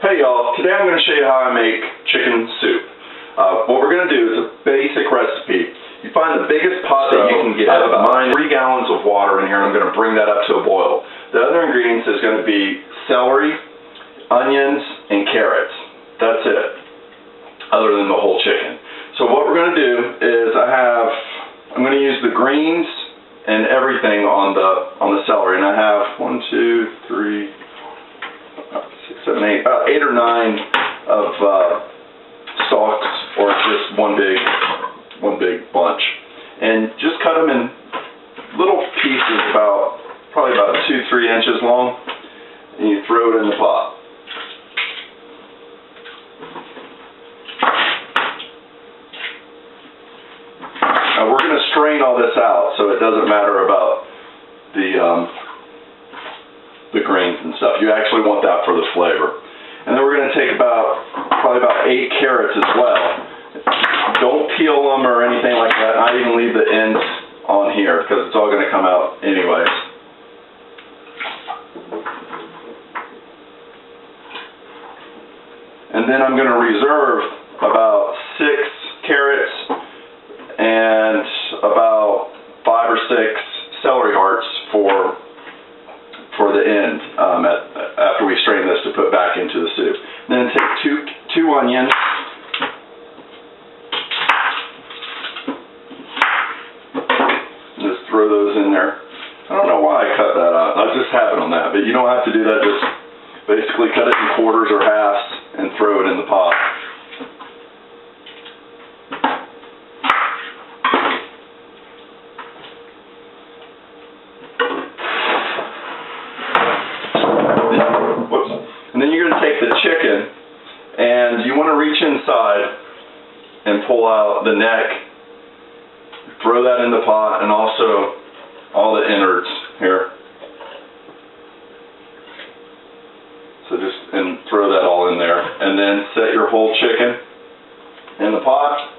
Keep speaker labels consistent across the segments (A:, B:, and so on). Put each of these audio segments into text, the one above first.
A: Hey y'all, today I'm going to show you how I make chicken soup. What we're going to do is a basic recipe. You find the biggest pot that you can get. I have about 3 gallons of water in here, and I'm going to bring that up to a boil. The other ingredients is going to be celery, onions, and carrots. That's it, other than the whole chicken. So what we're going to do is I'm going to use the greens and everything on the celery, and I have 1, 2, 3, 6, 7, 8, about 8 or 9 of stalks, or just one big bunch, and just cut them in little pieces, probably about 2-3 inches long, and you throw it in the pot. Now we're going to strain all this out, so it doesn't matter about the grains and stuff. You actually want that for the flavor. And then we're going to take probably about 8 carrots as well. Don't peel them or anything like that. Not even leave the ends on here, because it's all going to come out anyways. And then I'm going to reserve about 6 carrots and about 5 or 6 celery hearts for the end, after we strain this, to put back into the soup. And then take two onions, and just throw those in there. I don't know why I cut that out. I just have it on that, but you don't have to do that. Just basically cut it in quarters or halves and throw it in the pot. And then you're going to take the chicken, and you want to reach inside and pull out the neck, throw that in the pot, and also all the innards here. So and throw that all in there, and then set your whole chicken in the pot.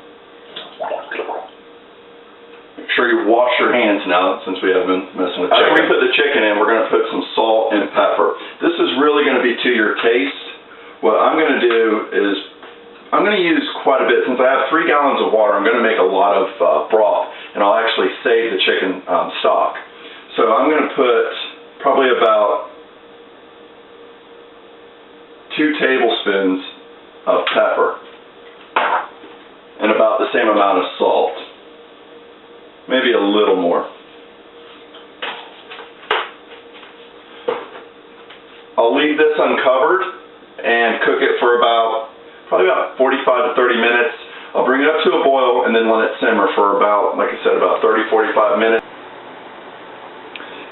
A: Make sure you wash your hands now, since we haven't been messing with chicken. After we put the chicken in, we're going to put some salt and pepper. This is really going to be to your taste. What I'm going to do is, I'm going to use quite a bit. Since I have 3 gallons of water, I'm going to make a lot of broth, and I'll actually save the chicken stock. So I'm going to put probably about 2 tablespoons of pepper and about the same amount of salt. Maybe a little more. I'll leave this uncovered and cook it for probably about 45 to 30 minutes. I'll bring it up to a boil and then let it simmer for about, like I said, about 30-45 minutes.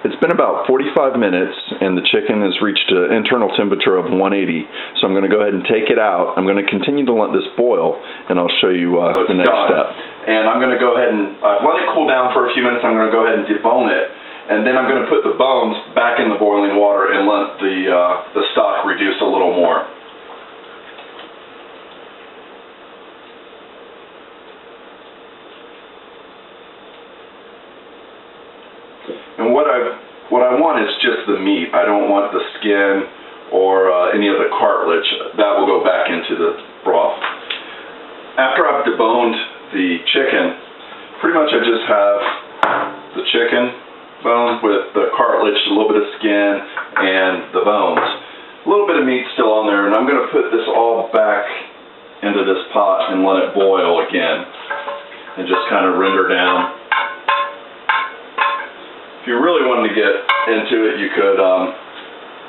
A: It's been about 45 minutes, and the chicken has reached an internal temperature of 180. So I'm going to go ahead and take it out. I'm going to continue to let this boil, and I'll show you the next step. And I'm going to go ahead and let it cool down for a few minutes. I'm going to go ahead and debone it, and then I'm going to put the bones back in the boiling water and let the stock reduce a little more. And what I want is just the meat. I don't want the skin or any of the cartilage. That will go back into the broth. After I've deboned the chicken, pretty much I just have the chicken bone with the cartilage, a little bit of skin, and the bones. A little bit of meat still on there, and I'm going to put this all back into this pot and let it boil again, and just kind of render down. If you really wanted to get into it, you could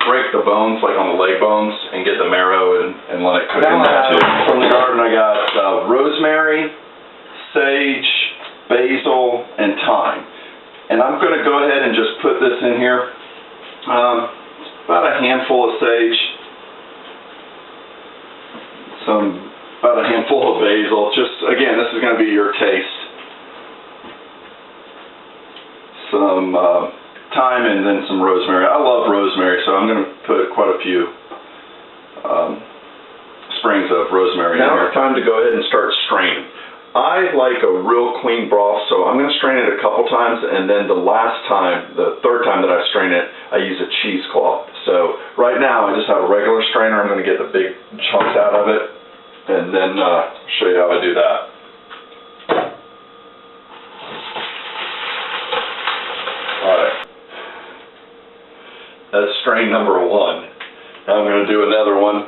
A: break the bones, like on the leg bones, and get the marrow and let it cook in that too. From the garden I got rosemary, sage, basil, and thyme. And I'm going to go ahead and just put this in here. About a handful of sage, about a handful of basil. Just, again, this is going to be your taste. Some thyme, and then some rosemary. I love rosemary, so I'm going to put quite a few sprigs of rosemary in here. Now it's time to go ahead and start straining. I like a real clean broth, so I'm going to strain it a couple times, and then the third time that I strain it, I use a cheesecloth. So Right now, I just have a regular strainer. I'm going to get the big chunks out of it, and then show you how I do that. Alright. That's strain number 1. Now I'm going to do another one.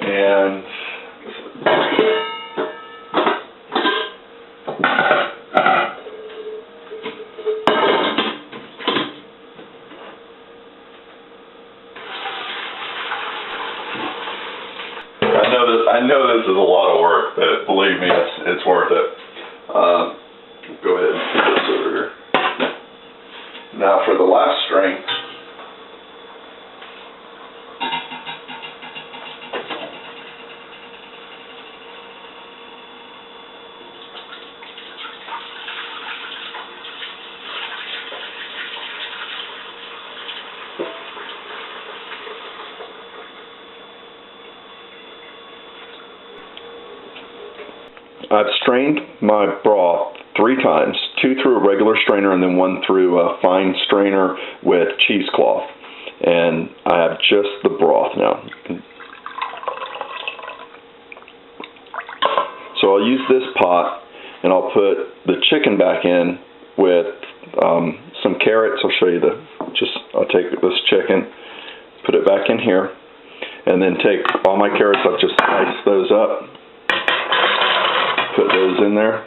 A: And I know this is a lot of work, but believe me, it's worth it. Go ahead and put this over here. Now for the last string. I've strained my broth 3 times, 2 through a regular strainer and then 1 through a fine strainer with cheesecloth. And I have just the broth now. So I'll use this pot and I'll put the chicken back in with some carrots. I'll show you I'll take this chicken, put it back in here, and then take all my carrots. I've just sliced those up. Put those in there,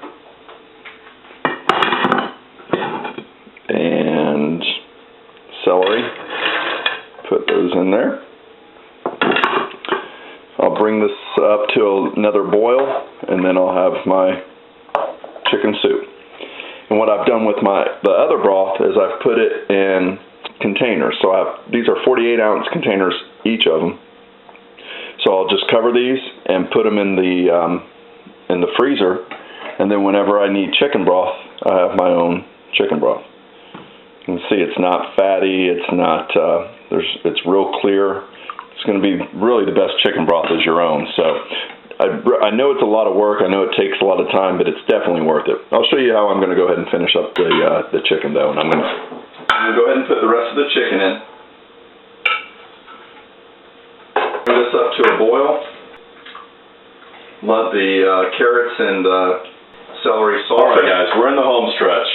A: and celery, put those in there. I'll bring this up to another boil, and then I'll have my chicken soup. And what I've done with the other broth is I've put it in containers. So these are 48-ounce containers, each of them. So I'll just cover these and put them in the freezer, and then whenever I need chicken broth, I have my own chicken broth. You can see it's not fatty, it's real clear. It's going to be really the best chicken broth is your own. So I know it's a lot of work, I know it takes a lot of time, but it's definitely worth it. I'll show you how I'm going to go ahead and finish up the chicken though, and I'm going to go ahead and put the rest of the chicken in. Bring this up to a boil. Let the carrots and celery salt. Alright guys, we're in the home stretch.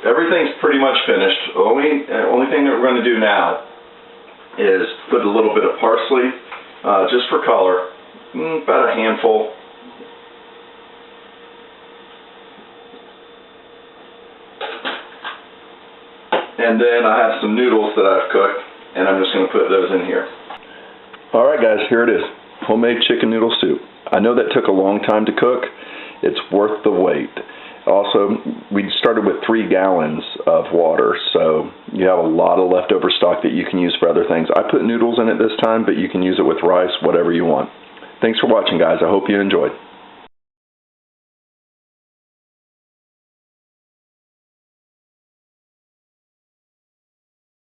A: Everything's pretty much finished. Only thing that we're going to do now is put a little bit of parsley, just for color, about a handful. And then I have some noodles that I've cooked, and I'm just going to put those in here. Alright guys, here it is. Homemade chicken noodle soup. I know that took a long time to cook. It's worth the wait. Also, we started with 3 gallons of water, so you have a lot of leftover stock that you can use for other things. I put noodles in it this time, but you can use it with rice, whatever you want. Thanks for watching, guys. I hope you enjoyed.